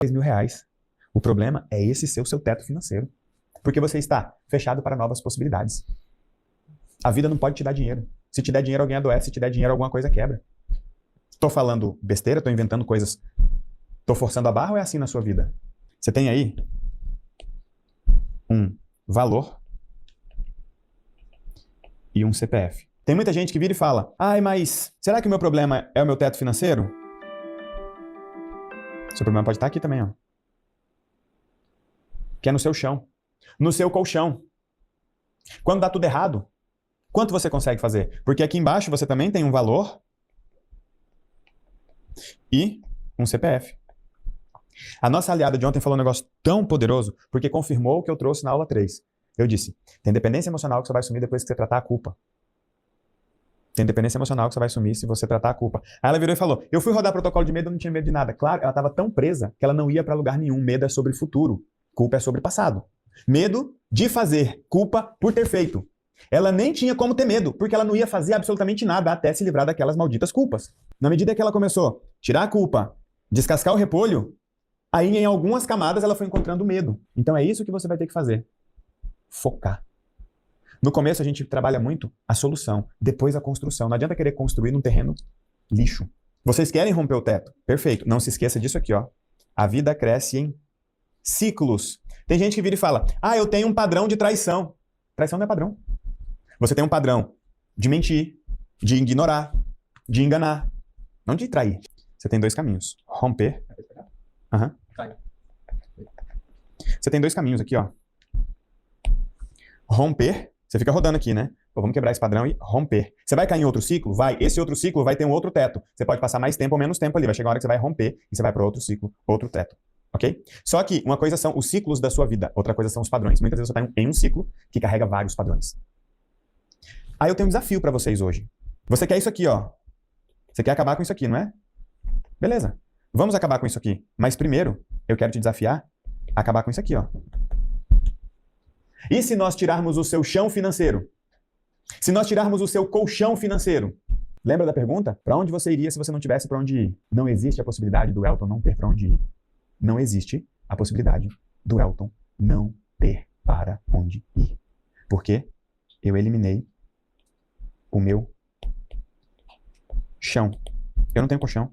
R$ 3.000. O problema é esse ser o seu teto financeiro. Porque você está fechado para novas possibilidades. A vida não pode te dar dinheiro. Se te der dinheiro, alguém adoece. Se te der dinheiro, alguma coisa quebra. Estou falando besteira? Estou inventando coisas? Estou forçando a barra ou é assim na sua vida? Você tem aí um valor e um CPF. Tem muita gente que vira e fala: ai, mas será que o meu problema é o meu teto financeiro? Seu problema pode estar aqui também, ó. Que é no seu chão. No seu colchão. Quando dá tudo errado, quanto você consegue fazer? Porque aqui embaixo você também tem um valor e um CPF. A nossa aliada de ontem falou um negócio tão poderoso porque confirmou o que eu trouxe na aula 3. Eu disse: tem dependência emocional que você vai sumir depois que você tratar a culpa. Tem dependência emocional que você vai sumir se você tratar a culpa. Aí ela virou e falou: eu fui rodar protocolo de medo, eu não tinha medo de nada. Claro, ela estava tão presa que ela não ia para lugar nenhum. Medo é sobre futuro. Culpa é sobre passado. Medo de fazer. Culpa por ter feito. Ela nem tinha como ter medo, porque ela não ia fazer absolutamente nada até se livrar daquelas malditas culpas. Na medida que ela começou a tirar a culpa, descascar o repolho, aí em algumas camadas ela foi encontrando medo. Então é isso que você vai ter que fazer. Focar. No começo a gente trabalha muito a solução, depois a construção. Não adianta querer construir num terreno lixo. Vocês querem romper o teto? Perfeito. Não se esqueça disso aqui, ó. A vida cresce em ciclos. Tem gente que vira e fala: ah, eu tenho um padrão de traição. Traição não é padrão. Você tem um padrão de mentir, de ignorar, de enganar, não de trair. Você tem dois caminhos. Romper. Uhum. Você tem dois caminhos aqui, ó. Romper. Você fica rodando aqui, né? Pô, vamos quebrar esse padrão e romper. Você vai cair em outro ciclo? Vai. Esse outro ciclo vai ter um outro teto. Você pode passar mais tempo ou menos tempo ali. Vai chegar uma hora que você vai romper e você vai para outro ciclo, outro teto. Ok? Só que uma coisa são os ciclos da sua vida, outra coisa são os padrões. Muitas vezes você está em um ciclo que carrega vários padrões. Aí eu tenho um desafio para vocês hoje. Você quer isso aqui, ó. Você quer acabar com isso aqui, não é? Beleza. Vamos acabar com isso aqui. Mas primeiro, eu quero te desafiar a acabar com isso aqui, ó. E se nós tirarmos o seu chão financeiro? Se nós tirarmos o seu colchão financeiro? Lembra da pergunta? Para onde você iria se você não tivesse para onde ir? Não existe a possibilidade do Elton não ter para onde ir. Não existe a possibilidade do Elton não ter para onde ir. Porque eu eliminei o meu chão. Eu não tenho colchão.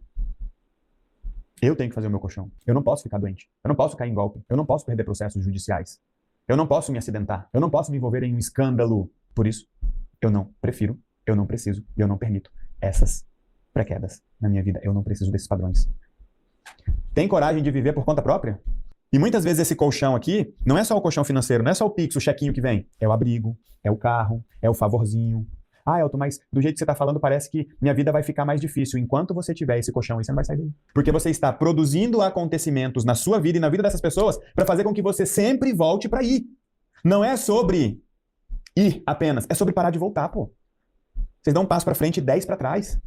Eu tenho que fazer o meu colchão. Eu não posso ficar doente. Eu não posso cair em golpe. Eu não posso perder processos judiciais. Eu não posso me acidentar. Eu não posso me envolver em um escândalo. Por isso, eu não prefiro, eu não preciso e eu não permito essas pré-quedas na minha vida. Eu não preciso desses padrões. Tem coragem de viver por conta própria? E muitas vezes esse colchão aqui não é só o colchão financeiro, não é só o Pix, o chequinho que vem. É o abrigo, é o carro, é o favorzinho. Ah, Elton, mas do jeito que você está falando parece que minha vida vai ficar mais difícil. Enquanto você tiver esse colchão aí, você não vai sair daí. Porque você está produzindo acontecimentos na sua vida e na vida dessas pessoas para fazer com que você sempre volte para ir. Não é sobre ir apenas, é sobre parar de voltar, pô. Vocês dão um passo para frente e 10 para trás.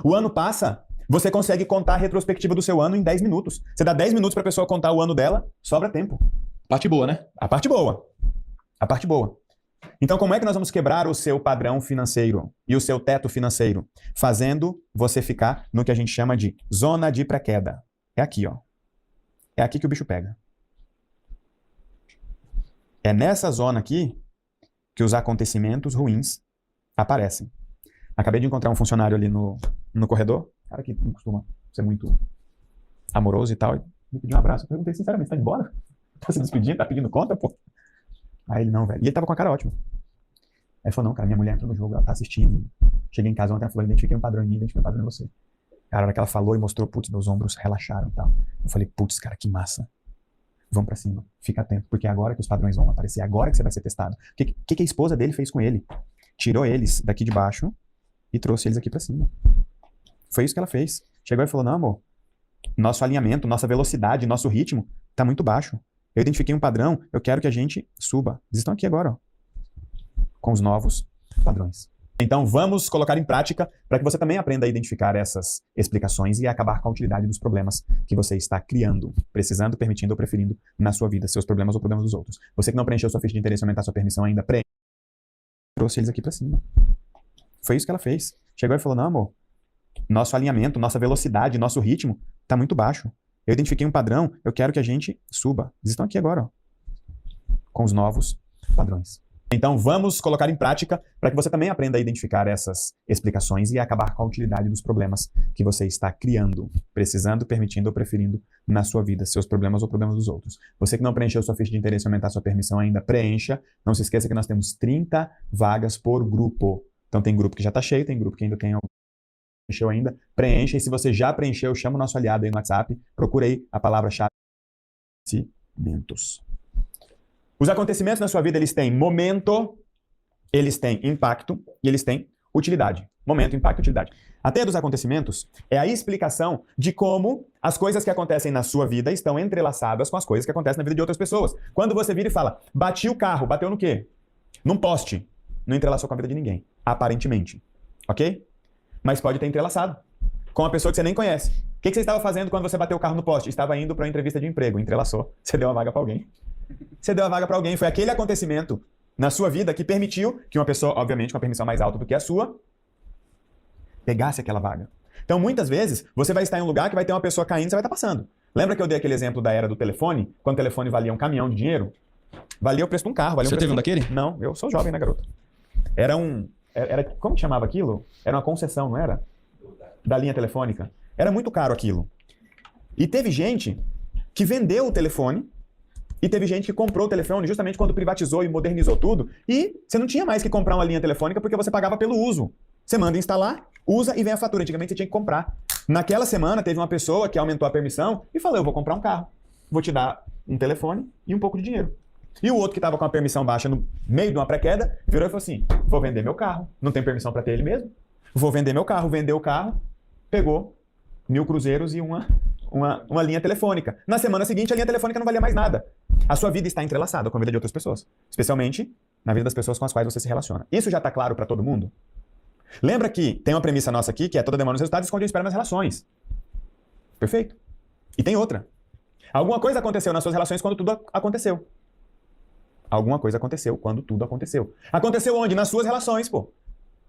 O ano passa, você consegue contar a retrospectiva do seu ano em 10 minutos. Você dá 10 minutos para a pessoa contar o ano dela, sobra tempo. Parte boa, né? A parte boa. A parte boa. Então, como é que nós vamos quebrar o seu padrão financeiro e o seu teto financeiro? Fazendo você ficar no que a gente chama de zona de pré-queda. É aqui, ó. É aqui que o bicho pega. É nessa zona aqui que os acontecimentos ruins aparecem. Acabei de encontrar um funcionário ali no corredor, cara que não costuma ser muito amoroso e tal, e me pediu um abraço. Eu perguntei sinceramente: tá indo embora? Tá se despedindo? Tá pedindo conta, pô? Aí ele: não, velho. E ele tava com a cara ótima. Aí ele falou: não, cara, minha mulher entrou no jogo, ela tá assistindo. Cheguei em casa ontem, ela falou: identifiquei um padrão em mim, identifiquei um padrão em você. Cara, a hora que ela falou e mostrou, putz, meus ombros relaxaram e tal. Eu falei: putz, cara, que massa. Vamos pra cima, fica atento, porque é agora que os padrões vão aparecer, é agora que você vai ser testado. O que a esposa dele fez com ele? Tirou eles daqui de baixo e trouxe eles aqui pra cima. Foi isso que ela fez. Chegou e falou: não, amor, nosso alinhamento, nossa velocidade, nosso ritmo tá muito baixo. Eu identifiquei um padrão, eu quero que a gente suba. Eles estão aqui agora, ó, com os novos padrões. Então vamos colocar em prática para que você também aprenda a identificar essas explicações e acabar com a utilidade dos problemas que você está criando, precisando, permitindo ou preferindo na sua vida, seus problemas ou problemas dos outros. Você que não preencheu sua ficha de interesse e aumentar sua permissão ainda, trouxe eles aqui para cima. Foi isso que ela fez. Chegou e falou: não, amor, nosso alinhamento, nossa velocidade, nosso ritmo tá muito baixo. Eu identifiquei um padrão, eu quero que a gente suba. Eles estão aqui agora, ó, com os novos padrões. Então, vamos colocar em prática para que você também aprenda a identificar essas explicações e acabar com a utilidade dos problemas que você está criando, precisando, permitindo ou preferindo na sua vida, seus problemas ou problemas dos outros. Você que não preencheu sua ficha de interesse e aumentar sua permissão ainda, preencha. Não se esqueça que nós temos 30 vagas por grupo. Então, tem grupo que já está cheio, tem grupo que ainda tem algum preencheu ainda, preencha. E se você já preencheu, chama o nosso aliado aí no WhatsApp, procura aí a palavra-chave acontecimentos. Os acontecimentos na sua vida, eles têm momento, eles têm impacto e eles têm utilidade. Momento, impacto e utilidade. A teia dos acontecimentos é a explicação de como as coisas que acontecem na sua vida estão entrelaçadas com as coisas que acontecem na vida de outras pessoas. Quando você vira e fala, bati o carro, bateu no quê? Num poste. Não entrelaçou com a vida de ninguém, aparentemente. Ok? Mas pode ter entrelaçado com uma pessoa que você nem conhece. O que você estava fazendo quando você bateu o carro no poste? Estava indo para uma entrevista de emprego, entrelaçou. Você deu uma vaga para alguém. Você deu a vaga para alguém. Foi aquele acontecimento na sua vida que permitiu que uma pessoa, obviamente com a permissão mais alta do que a sua, pegasse aquela vaga. Então, muitas vezes, você vai estar em um lugar que vai ter uma pessoa caindo e você vai estar passando. Lembra que eu dei aquele exemplo da era do telefone? Quando o telefone valia um caminhão de dinheiro? Valia o preço de um carro. Você teve um daquele? Não, eu sou jovem, né, garoto? Como que chamava aquilo? Era uma concessão, não era? Da linha telefônica. Era muito caro aquilo. E teve gente que vendeu o telefone. E teve gente que comprou o telefone justamente quando privatizou e modernizou tudo. E você não tinha mais que comprar uma linha telefônica porque você pagava pelo uso. Você manda instalar, usa e vem a fatura. Antigamente você tinha que comprar. Naquela semana teve uma pessoa que aumentou a permissão e falou, eu vou comprar um carro. Vou te dar um telefone e um pouco de dinheiro. E o outro que estava com a permissão baixa no meio de uma pré-queda, virou e falou assim, vou vender meu carro. Não tem permissão para ter ele mesmo? Vou vender meu carro. Vendeu o carro, pegou 1.000 cruzeiros e uma linha telefônica. Na semana seguinte, a linha telefônica não valia mais nada. A sua vida está entrelaçada com a vida de outras pessoas. Especialmente na vida das pessoas com as quais você se relaciona. Isso já está claro para todo mundo? Lembra que tem uma premissa nossa aqui, que é toda demanda nos resultados esconde o espera nas relações. Perfeito. E tem outra. Alguma coisa aconteceu nas suas relações quando tudo aconteceu. Alguma coisa aconteceu quando tudo aconteceu. Aconteceu onde? Nas suas relações, pô.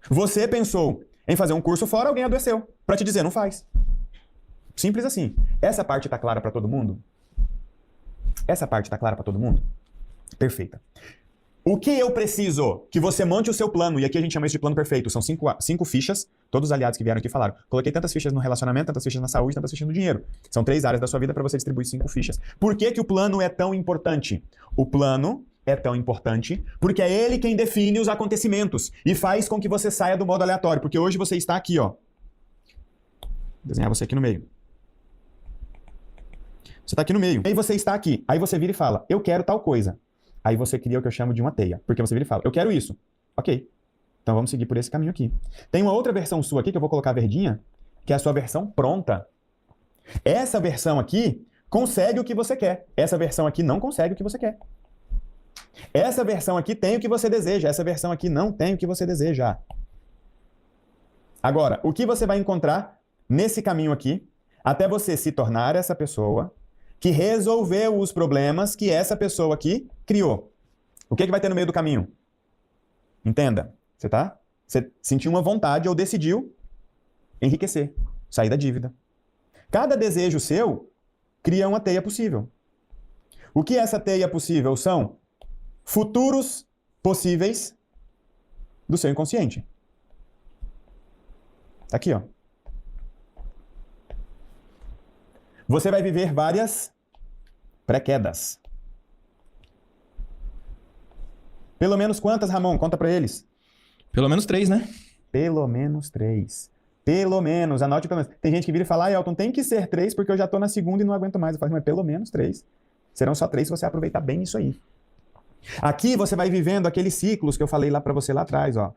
Você pensou em fazer um curso fora, alguém adoeceu. Para te dizer, não faz. Simples assim. Essa parte está clara para todo mundo? Essa parte está clara para todo mundo? Perfeita. O que eu preciso? Que você monte o seu plano. E aqui a gente chama isso de plano perfeito. São 5 fichas. Todos os aliados que vieram aqui falaram. Coloquei tantas fichas no relacionamento, tantas fichas na saúde, tantas fichas no dinheiro. São 3 áreas da sua vida para você distribuir 5 fichas. Por que o plano é tão importante? O plano é tão importante porque é ele quem define os acontecimentos e faz com que você saia do modo aleatório. Porque hoje você está aqui, ó. Vou desenhar você aqui no meio. Você está aqui no meio. Aí você está aqui. Aí você vira e fala, eu quero tal coisa. Aí você cria o que eu chamo de uma teia. Porque você vira e fala, eu quero isso. Ok. Então vamos seguir por esse caminho aqui. Tem uma outra versão sua aqui que eu vou colocar verdinha, que é a sua versão pronta. Essa versão aqui consegue o que você quer. Essa versão aqui não consegue o que você quer. Essa versão aqui tem o que você deseja. Essa versão aqui não tem o que você deseja. Agora, o que você vai encontrar nesse caminho aqui, até você se tornar essa pessoa que resolveu os problemas que essa pessoa aqui criou. O que vai ter no meio do caminho? Entenda. Você sentiu uma vontade ou decidiu enriquecer, sair da dívida. Cada desejo seu cria uma teia possível. O que essa teia possível são? Futuros possíveis do seu inconsciente. Tá aqui, ó. Você vai viver várias pré-quedas. Pelo menos quantas, Ramon? Conta pra eles. Pelo menos 3, né? Pelo menos 3. Pelo menos, anote pelo menos. Tem gente que vira e fala, Elton, tem que ser 3 porque eu já tô na segunda e não aguento mais. Eu falo, mas pelo menos 3. Serão só 3 se você aproveitar bem isso aí. Aqui você vai vivendo aqueles ciclos que eu falei lá pra você lá atrás, ó.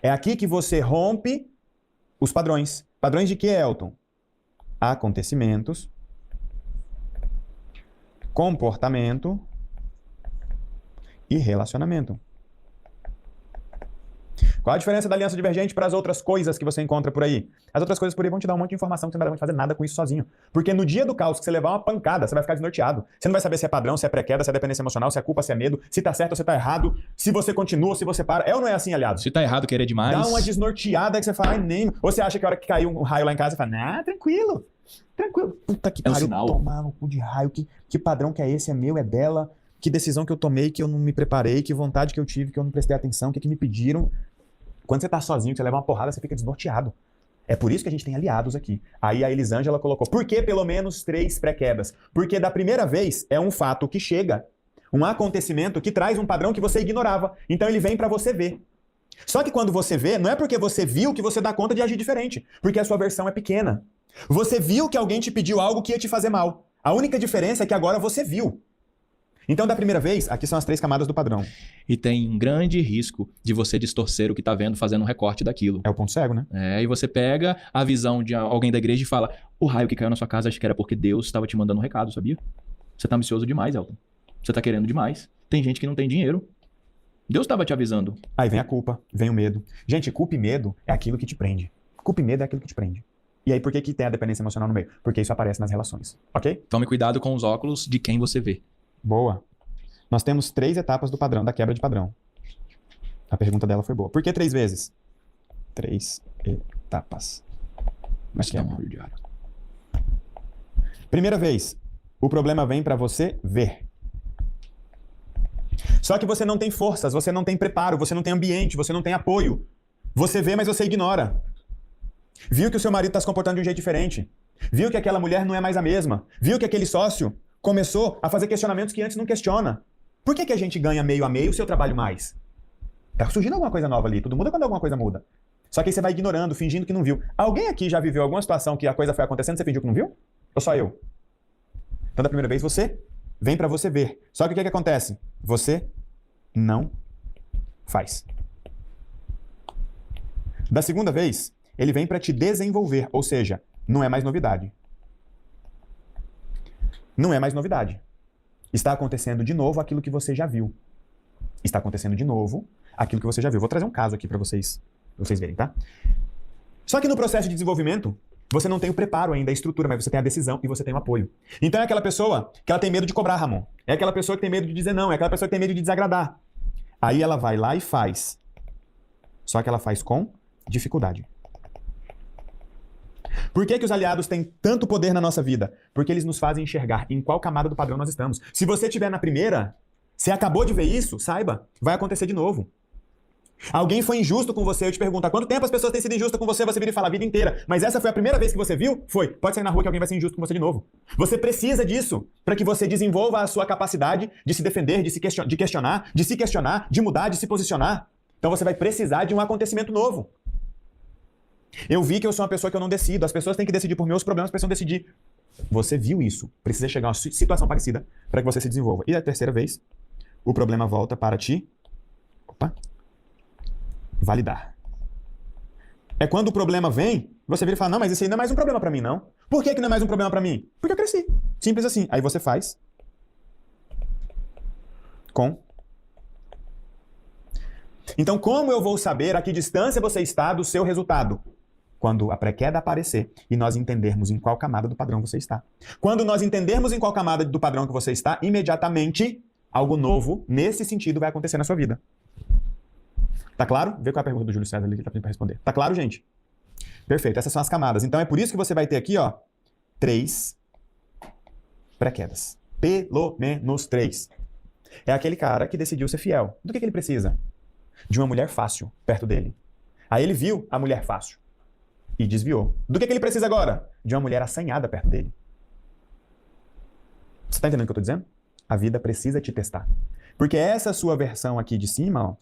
É aqui que você rompe os padrões. Padrões de quê, Elton? Acontecimentos, comportamento e relacionamento. Qual a diferença da aliança divergente para as outras coisas que você encontra por aí? As outras coisas por aí vão te dar um monte de informação que você não vai fazer nada com isso sozinho. Porque no dia do caos que você levar uma pancada, você vai ficar desnorteado. Você não vai saber se é padrão, se é pré-queda, se é dependência emocional, se é culpa, se é medo, se tá certo ou se tá errado, se você continua, se você para. É ou não é assim, aliado? Se tá errado, querer demais. Dá uma desnorteada que você fala, ai, nem... Ou você acha que a hora que caiu um raio lá em casa, você fala, tranquilo. Tranquilo. Puta que É um pariu, sinal. tomar no cu de raio. Que padrão que é esse? É meu, é dela? Que decisão que eu tomei, que eu não me preparei? Que vontade que eu tive, que eu não prestei atenção? O que me pediram? Quando você tá sozinho, que você leva uma porrada, você fica desnorteado. É por isso que a gente tem aliados aqui. Aí a Elisângela colocou, por que pelo menos 3 pré-quedas? Porque da primeira vez é um fato que chega, um acontecimento que traz um padrão que você ignorava. Então ele vem pra você ver. Só que quando você vê, não é porque você viu que você dá conta de agir diferente, porque a sua versão é pequena. Você viu que alguém te pediu algo que ia te fazer mal. A única diferença é que agora você viu. Então, da primeira vez, aqui são as 3 camadas do padrão. E tem um grande risco de você distorcer o que tá vendo fazendo um recorte daquilo. É o ponto cego, né? E você pega a visão de alguém da igreja e fala, o raio que caiu na sua casa, acho que era porque Deus estava te mandando um recado, sabia? Você tá ambicioso demais, Elton. Você tá querendo demais. Tem gente que não tem dinheiro. Deus estava te avisando. Aí vem a culpa, vem o medo. Gente, culpa e medo é aquilo que te prende. Culpa e medo é aquilo que te prende. E aí, por que tem a dependência emocional no meio? Porque isso aparece nas relações, ok? Tome cuidado com os óculos de quem você vê. Boa. Nós temos 3 etapas do padrão, da quebra de padrão. A pergunta dela foi boa. Por que 3 vezes? 3 etapas. Mas dá um olho de ar. Primeira vez, o problema vem pra você ver. Só que você não tem forças, você não tem preparo, você não tem ambiente, você não tem apoio. Você vê, mas você ignora. Viu que o seu marido está se comportando de um jeito diferente. Viu que aquela mulher não é mais a mesma. Viu que aquele sócio começou a fazer questionamentos que antes não questiona. Por que a gente ganha meio a meio se eu trabalho mais? Tá surgindo alguma coisa nova ali. Tudo muda quando alguma coisa muda. Só que aí você vai ignorando, fingindo que não viu. Alguém aqui já viveu alguma situação que a coisa foi acontecendo e você fingiu que não viu? Ou só eu? Então, da primeira vez, você vem pra você ver. Só que o que acontece? Você não faz. Da segunda vez, ele vem pra te desenvolver. Ou seja, não é mais novidade. Não é mais novidade. Está acontecendo de novo aquilo que você já viu. Está acontecendo de novo aquilo que você já viu. Vou trazer um caso aqui pra vocês verem, tá? Só que no processo de desenvolvimento, você não tem o preparo ainda, a estrutura, mas você tem a decisão e você tem o apoio. Então é aquela pessoa que ela tem medo de cobrar, Ramon. É aquela pessoa que tem medo de dizer não. É aquela pessoa que tem medo de desagradar. Aí ela vai lá e faz. Só que ela faz com dificuldade. Por que os aliados têm tanto poder na nossa vida? Porque eles nos fazem enxergar em qual camada do padrão nós estamos. Se você estiver na primeira, você acabou de ver isso, saiba, vai acontecer de novo. Alguém foi injusto com você, eu te pergunto, há quanto tempo as pessoas têm sido injustas com você? Você vira e fala a vida inteira. Mas essa foi a primeira vez que você viu? Foi. Pode sair na rua que alguém vai ser injusto com você de novo. Você precisa disso para que você desenvolva a sua capacidade de se defender, de se questionar, de mudar, de se posicionar. Então você vai precisar de um acontecimento novo. Eu vi que eu sou uma pessoa que eu não decido. As pessoas têm que decidir por mim, os problemas precisam decidir. Você viu isso. Precisa chegar a uma situação parecida para que você se desenvolva. E a terceira vez, o problema volta para ti. Validar. É quando o problema vem, você vira e fala, não, mas isso aí não é mais um problema pra mim, não. Por que não é mais um problema pra mim? Porque eu cresci. Simples assim. Aí você faz com. Então, como eu vou saber a que distância você está do seu resultado? Quando a pré-queda aparecer e nós entendermos em qual camada do padrão você está. Quando nós entendermos em qual camada do padrão que você está, imediatamente algo novo, nesse sentido, vai acontecer na sua vida. Tá claro? Vê qual é a pergunta do Júlio César ali que ele tá pedindo pra responder. Tá claro, gente? Perfeito, essas são as camadas. Então é por isso que você vai ter aqui, ó, 3 pré-quedas. Pelo menos 3. É aquele cara que decidiu ser fiel. Do que ele precisa? De uma mulher fácil perto dele. Aí ele viu a mulher fácil e desviou. Do que ele precisa agora? De uma mulher assanhada perto dele. Você tá entendendo o que eu tô dizendo? A vida precisa te testar. Porque essa sua versão aqui de cima, ó,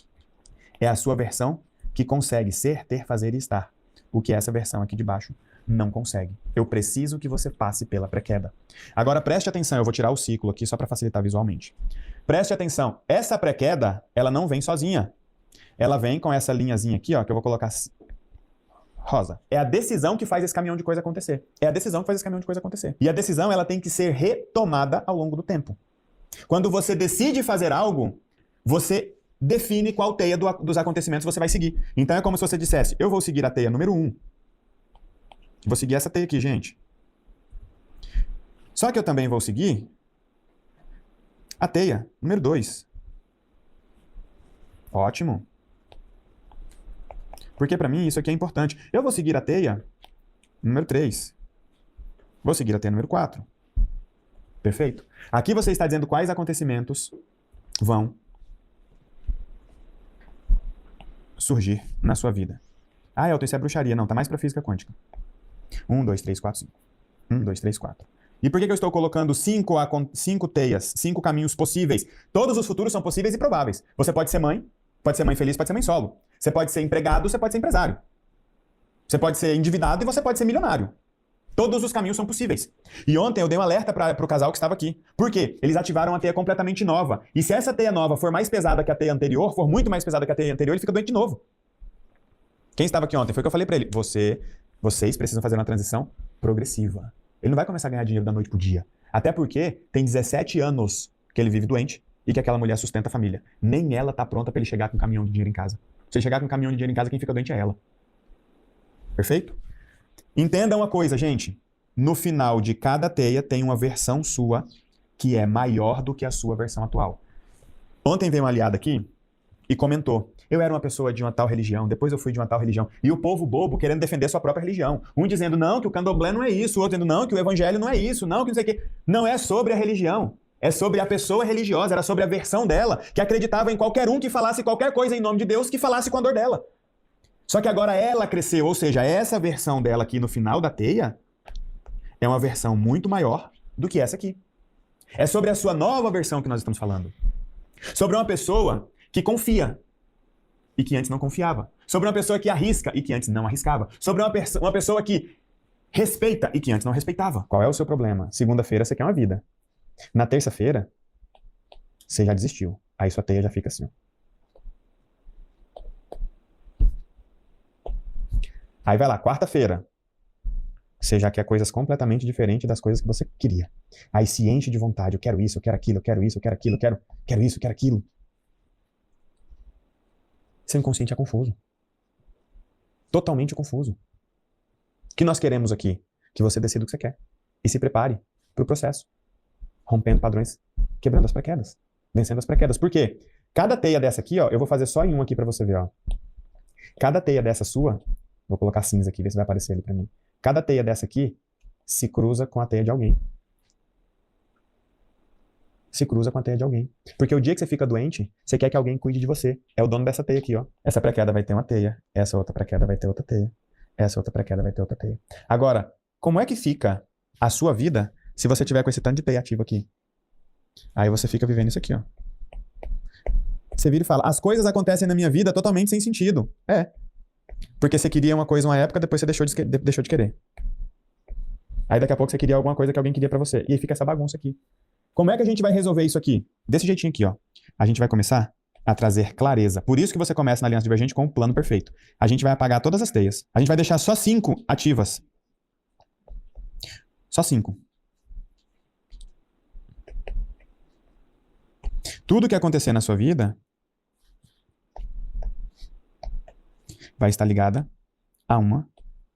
é a sua versão que consegue ser, ter, fazer e estar. O que essa versão aqui de baixo não consegue. Eu preciso que você passe pela pré-queda. Agora preste atenção, eu vou tirar o ciclo aqui só para facilitar visualmente. Preste atenção, essa pré-queda, ela não vem sozinha. Ela vem com essa linhazinha aqui, ó, que eu vou colocar rosa. É a decisão que faz esse caminhão de coisa acontecer. É a decisão que faz esse caminhão de coisa acontecer. E a decisão, ela tem que ser retomada ao longo do tempo. Quando você decide fazer algo, você define qual teia dos acontecimentos você vai seguir. Então é como se você dissesse, eu vou seguir a teia número 1. Vou seguir essa teia aqui, gente. Só que eu também vou seguir a teia número 2. Ótimo. Porque para mim isso aqui é importante. Eu vou seguir a teia número 3. Vou seguir a teia número 4. Perfeito? Aqui você está dizendo quais acontecimentos vão surgir na sua vida. Ah, Elton, isso é bruxaria. Não, tá mais para física quântica. 1, 2, 3, 4, 5. 1, 2, 3, 4. E por que eu estou colocando 5 teias, 5 caminhos possíveis? Todos os futuros são possíveis e prováveis. Você pode ser mãe feliz, pode ser mãe solo. Você pode ser empregado, você pode ser empresário. Você pode ser endividado e você pode ser milionário. Todos os caminhos são possíveis. E ontem eu dei um alerta para o casal que estava aqui. Por quê? Eles ativaram uma teia completamente nova. E se essa teia nova for mais pesada que a teia anterior, for muito mais pesada que a teia anterior, ele fica doente de novo. Quem estava aqui ontem? Foi o que eu falei para ele. Vocês precisam fazer uma transição progressiva. Ele não vai começar a ganhar dinheiro da noite pro dia. Até porque tem 17 anos que ele vive doente e que aquela mulher sustenta a família. Nem ela tá pronta para ele chegar com um caminhão de dinheiro em casa. Se ele chegar com um caminhão de dinheiro em casa, quem fica doente é ela. Perfeito? Entenda uma coisa, gente. No final de cada teia tem uma versão sua que é maior do que a sua versão atual. Ontem veio uma aliada aqui e comentou: eu era uma pessoa de uma tal religião, depois eu fui de uma tal religião. E o povo bobo querendo defender sua própria religião. Um dizendo, não, que o candomblé não é isso. O outro dizendo, não, que o evangelho não é isso. Não, que não sei o quê. Não é sobre a religião. É sobre a pessoa religiosa. Era sobre a versão dela, que acreditava em qualquer um que falasse qualquer coisa em nome de Deus, que falasse com a dor dela. Só que agora ela cresceu, ou seja, essa versão dela aqui no final da teia é uma versão muito maior do que essa aqui. É sobre a sua nova versão que nós estamos falando. Sobre uma pessoa que confia e que antes não confiava. Sobre uma pessoa que arrisca e que antes não arriscava. Sobre uma pessoa que respeita e que antes não respeitava. Qual é o seu problema? Segunda-feira você quer uma vida. Na terça-feira, você já desistiu. Aí sua teia já fica assim. Aí vai lá, quarta-feira. Você já quer coisas completamente diferentes das coisas que você queria. Aí se enche de vontade. Eu quero isso, eu quero aquilo, eu quero isso, eu quero aquilo, eu quero isso, eu quero aquilo. Seu inconsciente é confuso. Totalmente confuso. O que nós queremos aqui? Que você decida o que você quer. E se prepare para o processo. Rompendo padrões, quebrando as paraquedas. Vencendo as paraquedas. Por quê? Cada teia dessa aqui, ó, eu vou fazer só em um aqui para você ver, ó. Cada teia dessa sua, vou colocar cinza aqui, ver se vai aparecer ali para mim. Cada teia dessa aqui se cruza com a teia de alguém. Se cruza com a teia de alguém. Porque o dia que você fica doente, você quer que alguém cuide de você. É o dono dessa teia aqui, ó. Essa pré-queda vai ter uma teia. Essa outra pré-queda vai ter outra teia. Essa outra pré-queda vai ter outra teia. Agora, como é que fica a sua vida se você tiver com esse tanto de teia ativo aqui? Aí você fica vivendo isso aqui, ó. Você vira e fala, as coisas acontecem na minha vida totalmente sem sentido. É. Porque você queria uma coisa uma época, depois você deixou de querer. Aí daqui a pouco você queria alguma coisa que alguém queria pra você. E aí fica essa bagunça aqui. Como é que a gente vai resolver isso aqui? Desse jeitinho aqui, ó. A gente vai começar a trazer clareza. Por isso que você começa na Aliança Divergente com um plano perfeito. A gente vai apagar todas as teias. A gente vai deixar só 5 ativas. Só 5. Tudo que acontecer na sua vida vai estar ligada a uma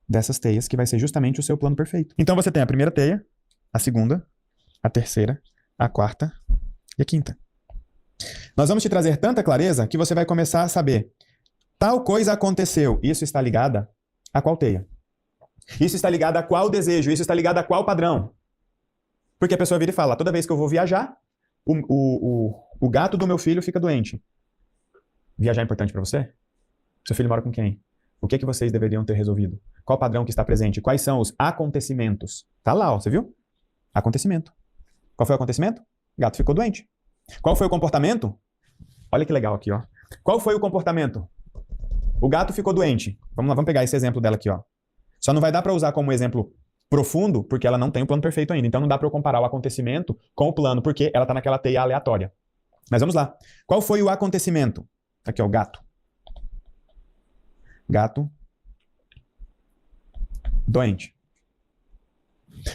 dessas teias que vai ser justamente o seu plano perfeito. Então você tem a primeira teia, a segunda, a terceira, a quarta e a quinta. Nós vamos te trazer tanta clareza que você vai começar a saber tal coisa aconteceu. Isso está ligada a qual teia? Isso está ligado a qual desejo? Isso está ligado a qual padrão? Porque a pessoa vira e fala, toda vez que eu vou viajar, o gato do meu filho fica doente. Viajar é importante para você? Seu filho mora com quem? O que vocês deveriam ter resolvido? Qual padrão que está presente? Quais são os acontecimentos? Tá lá, ó, você viu? Acontecimento. Qual foi o acontecimento? O gato ficou doente. Qual foi o comportamento? Olha que legal aqui, ó. Qual foi o comportamento? O gato ficou doente. Vamos lá, vamos pegar esse exemplo dela aqui, ó. Só não vai dar para usar como exemplo profundo, porque ela não tem o plano perfeito ainda. Então não dá para eu comparar o acontecimento com o plano, porque ela tá naquela teia aleatória. Mas vamos lá. Qual foi o acontecimento? Aqui, ó, o gato. Gato doente.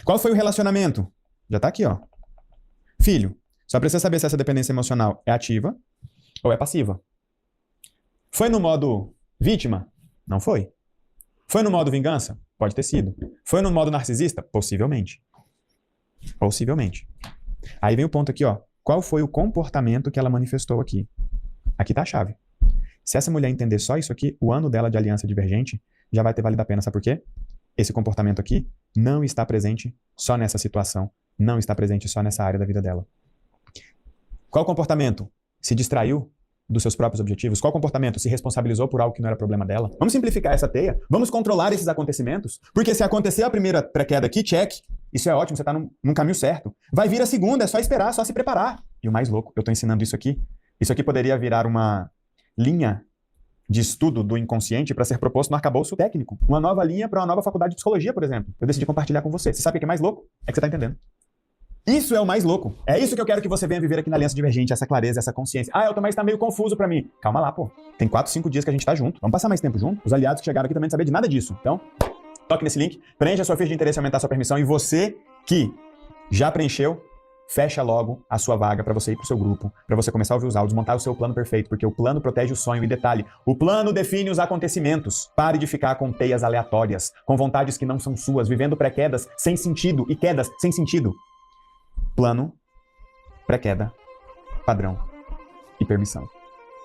Qual foi o relacionamento? Já tá aqui, ó. Filho. Só precisa saber se essa dependência emocional é ativa ou é passiva. Foi no modo vítima? Não foi. Foi no modo vingança? Pode ter sido. Foi no modo narcisista? Possivelmente. Possivelmente. Aí vem o ponto aqui, ó. Qual foi o comportamento que ela manifestou aqui? Aqui tá a chave. Se essa mulher entender só isso aqui, o ano dela de aliança divergente já vai ter valido a pena. Sabe por quê? Esse comportamento aqui não está presente só nessa situação, não está presente só nessa área da vida dela. Qual comportamento se distraiu dos seus próprios objetivos? Qual comportamento se responsabilizou por algo que não era problema dela? Vamos simplificar essa teia? Vamos controlar esses acontecimentos? Porque se acontecer a primeira pré-queda aqui, check. Isso é ótimo, você está num caminho certo. Vai vir a segunda, é só esperar, só se preparar. E o mais louco, eu estou ensinando isso aqui. Isso aqui poderia virar uma linha de estudo do inconsciente para ser proposto no arcabouço técnico. Uma nova linha para uma nova faculdade de psicologia, por exemplo. Eu decidi compartilhar com você. Você sabe o que é mais louco? É que você está entendendo. Isso é o mais louco. É isso que eu quero que você venha viver aqui na Aliança Divergente, essa clareza, essa consciência. Ah, Elton, mas tá meio confuso pra mim. Calma lá, pô. Tem 4, 5 dias que a gente tá junto. Vamos passar mais tempo junto? Os aliados que chegaram aqui também não sabem de nada disso. Então, toque nesse link, preencha a sua ficha de interesse e aumentar a sua permissão. E você que já preencheu, fecha logo a sua vaga pra você ir pro seu grupo, pra você começar a ouvir os áudios, montar o seu plano perfeito, porque o plano protege o sonho. E detalhe, o plano define os acontecimentos. Pare de ficar com teias aleatórias, com vontades que não são suas, vivendo pré-quedas sem sentido e quedas sem sentido. Plano, pré-queda, padrão e permissão.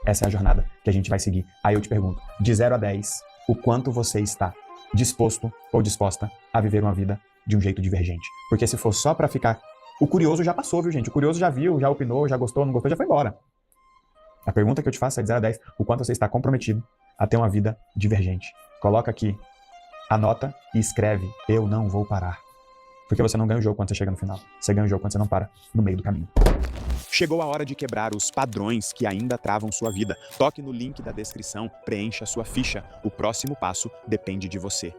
Essa é a jornada que a gente vai seguir. Aí eu te pergunto, de 0 a 10, o quanto você está disposto ou disposta a viver uma vida de um jeito divergente? Porque se for só pra ficar... O curioso já passou, viu, gente? O curioso já viu, já opinou, já gostou, não gostou, já foi embora. A pergunta que eu te faço é de 0 a 10, o quanto você está comprometido a ter uma vida divergente. Coloca aqui, anota e escreve, eu não vou parar. Porque você não ganha o jogo quando você chega no final. Você ganha o jogo quando você não para no meio do caminho. Chegou a hora de quebrar os padrões que ainda travam sua vida. Toque no link da descrição, preencha sua ficha. O próximo passo depende de você.